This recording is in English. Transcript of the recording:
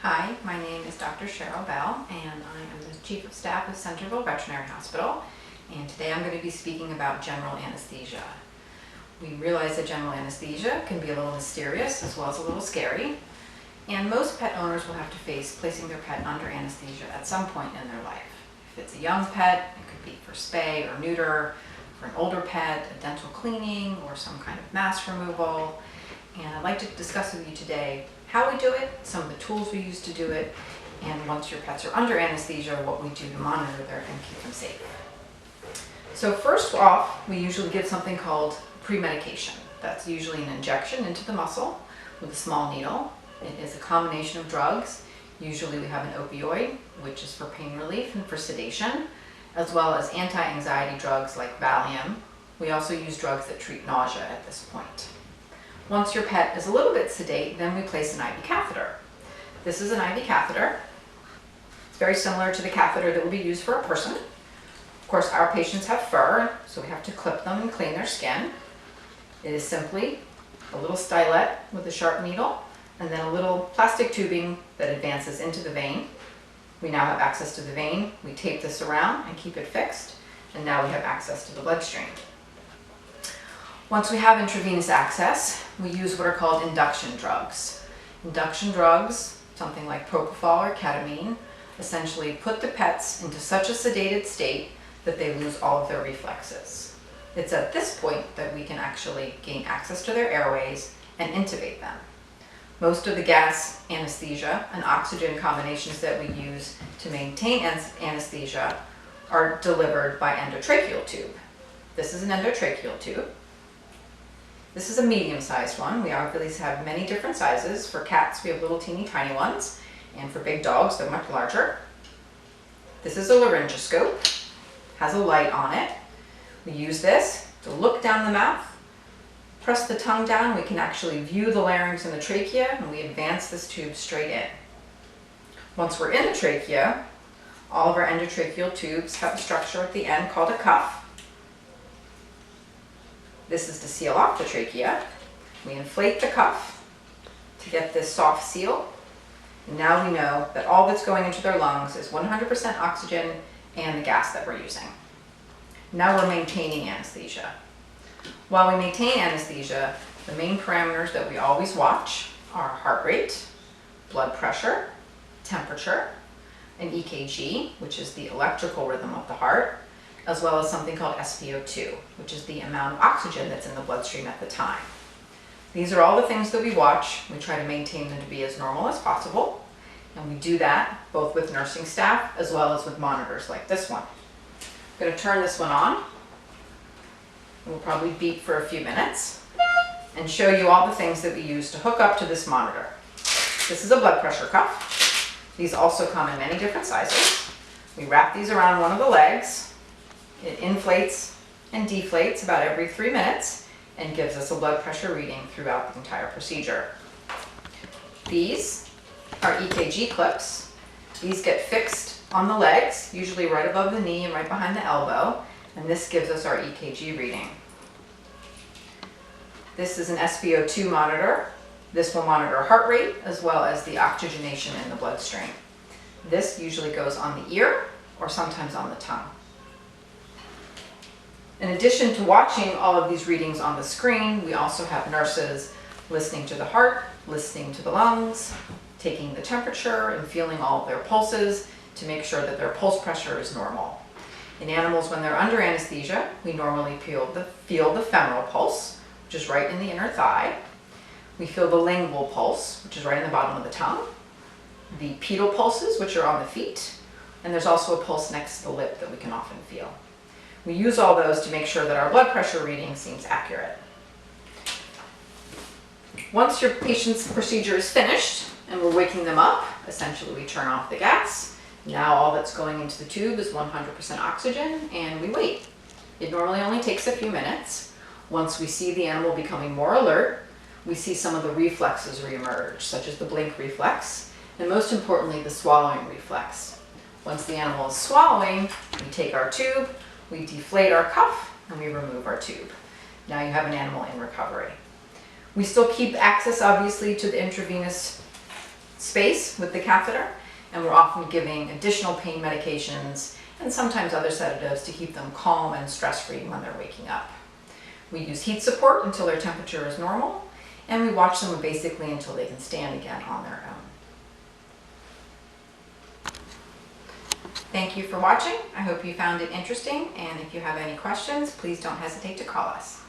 Hi, my name is Dr. Cheryl Bell, and I am the Chief of Staff of Centerville Veterinary Hospital, and today I'm going to be speaking about general anesthesia. We realize that general anesthesia can be a little mysterious as well as a little scary, and most pet owners will have to face placing their pet under anesthesia at some point in their life. If it's a young pet, it could be for spay or neuter, for an older pet, a dental cleaning, or some kind of mass removal. And I'd like to discuss with you today how we do it, some of the tools we use to do it, and once your pets are under anesthesia, what we do to monitor them and keep them safe. So first off, we usually give something called pre-medication. That's usually an injection into the muscle with a small needle. It is a combination of drugs. Usually we have an opioid, which is for pain relief and for sedation, as well as anti-anxiety drugs like Valium. We also use drugs that treat nausea at this point. Once your pet is a little bit sedate, then we place an IV catheter. This is an IV catheter. It's very similar to the catheter that would be used for a person. Of course, our patients have fur, so we have to clip them and clean their skin. It is simply a little stylet with a sharp needle, and then a little plastic tubing that advances into the vein. We now have access to the vein. We tape this around and keep it fixed, and now we have access to the bloodstream. Once we have intravenous access, we use what are called induction drugs. Induction drugs, something like propofol or ketamine, essentially put the pets into such a sedated state that they lose all of their reflexes. It's at this point that we can actually gain access to their airways and intubate them. Most of the gas anesthesia and oxygen combinations that we use to maintain anesthesia are delivered by endotracheal tube. This is an endotracheal tube. This is a medium-sized one. We obviously have many different sizes. For cats, we have little teeny tiny ones, and for big dogs, they're much larger. This is a laryngoscope, has a light on it. We use this to look down the mouth, press the tongue down. We can actually view the larynx and the trachea, and we advance this tube straight in. Once we're in the trachea, all of our endotracheal tubes have a structure at the end called a cuff. This is to seal off the trachea. We inflate the cuff to get this soft seal. And now we know that all that's going into their lungs is 100% oxygen and the gas that we're using. Now we're maintaining anesthesia. While we maintain anesthesia, the main parameters that we always watch are heart rate, blood pressure, temperature, an EKG, which is the electrical rhythm of the heart, as well as something called SpO2, which is the amount of oxygen that's in the bloodstream at the time. These are all the things that we watch. We try to maintain them to be as normal as possible, and we do that both with nursing staff as well as with monitors like this one. I'm going to turn this one on. We'll probably beep for a few minutes and show you all the things that we use to hook up to this monitor. This is a blood pressure cuff. These also come in many different sizes. We wrap these around one of the legs. It inflates and deflates about every 3 minutes and gives us a blood pressure reading throughout the entire procedure. These are EKG clips. These get fixed on the legs, usually right above the knee and right behind the elbow, and this gives us our EKG reading. This is an SpO2 monitor. This will monitor heart rate as well as the oxygenation in the bloodstream. This usually goes on the ear or sometimes on the tongue. In addition to watching all of these readings on the screen, we also have nurses listening to the heart, listening to the lungs, taking the temperature and feeling all of their pulses to make sure that their pulse pressure is normal. In animals, when they're under anesthesia, we normally feel the femoral pulse, which is right in the inner thigh. We feel the lingual pulse, which is right in the bottom of the tongue, the pedal pulses, which are on the feet, and there's also a pulse next to the lip that we can often feel. We use all those to make sure that our blood pressure reading seems accurate. Once your patient's procedure is finished and we're waking them up, essentially we turn off the gas. Now all that's going into the tube is 100% oxygen, and we wait. It normally only takes a few minutes. Once we see the animal becoming more alert, we see some of the reflexes reemerge, such as the blink reflex, and most importantly, the swallowing reflex. Once the animal is swallowing, we take our tube, we deflate our cuff, and we remove our tube. Now you have an animal in recovery. We still keep access, obviously, to the intravenous space with the catheter, and we're often giving additional pain medications and sometimes other sedatives to keep them calm and stress-free when they're waking up. We use heat support until their temperature is normal, and we watch them basically until they can stand again on their own. Thank you for watching. I hope you found it interesting, and if you have any questions, please don't hesitate to call us.